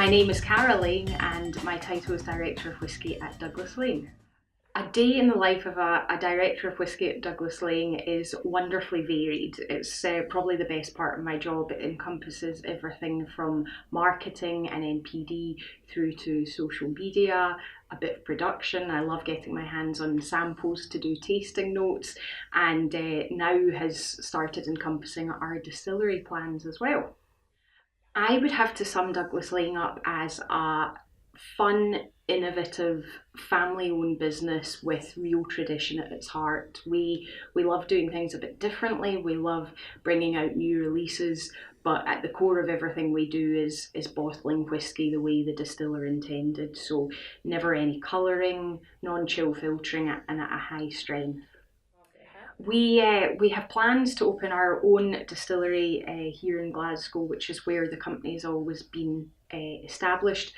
My name is Cara Laing and my title is Director of Whisky at Douglas Laing. A day in the life of a Director of Whisky at Douglas Laing is wonderfully varied. It's probably the best part of my job. It encompasses everything from marketing and NPD through to social media, a bit of production. I love getting my hands on samples to do tasting notes, and now has started encompassing our distillery plans as well. I would have to sum Douglas Laing up as a fun, innovative, family-owned business with real tradition at its heart. We love doing things a bit differently. We love bringing out new releases, but at the core of everything we do is bottling whisky the way the distiller intended. So never any colouring, non-chill filtering, and at a high strength. We have plans to open our own distillery here in Glasgow, which is where the company's always been established.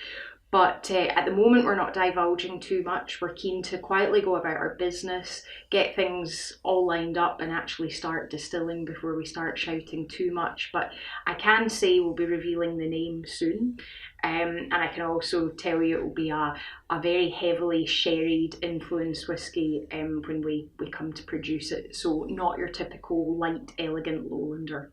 But at the moment we're not divulging too much. We're keen to quietly go about our business, get things all lined up and actually start distilling before we start shouting too much. But I can say we'll be revealing the name soon. And I can also tell you it will be a very heavily sherried influenced whisky when we come to produce it. So not your typical light, elegant lowlander.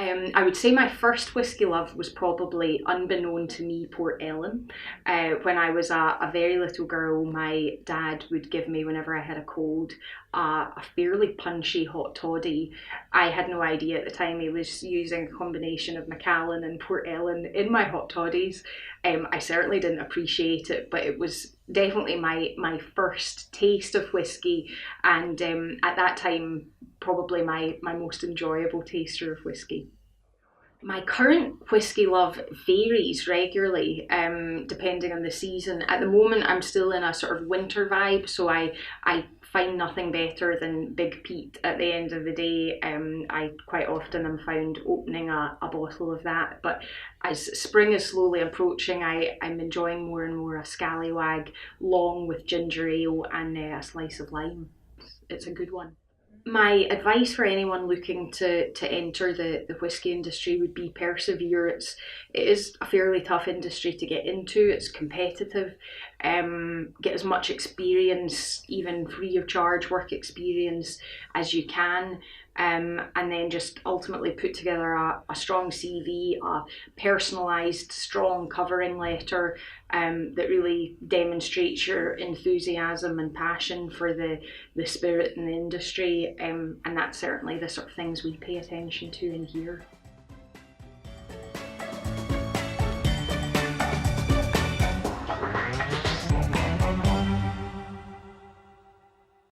I would say my first whisky love was probably, unbeknown to me, Port Ellen. When I was a very little girl, my dad would give me, whenever I had a cold, a fairly punchy hot toddy. I had no idea at the time he was using a combination of Macallan and Port Ellen in my hot toddies. I certainly didn't appreciate it, but it was definitely my first taste of whisky, and at that time probably my most enjoyable taster of whisky. My current whisky love varies regularly depending on the season. At the moment I'm still in a sort of winter vibe, so I find nothing better than Big Pete at the end of the day. I quite often am found opening a bottle of that, but as spring is slowly approaching, I'm enjoying more and more a scallywag long with ginger ale and a slice of lime. It's a good one. My advice for anyone looking to enter the whisky industry would be persevere. It is a fairly tough industry to get into. It's competitive. Get as much experience, even free of charge work experience, as you can. And then just ultimately put together a strong CV, a personalised, strong covering letter that really demonstrates your enthusiasm and passion for the spirit in the industry. And that's certainly the sort of things we pay attention to in here.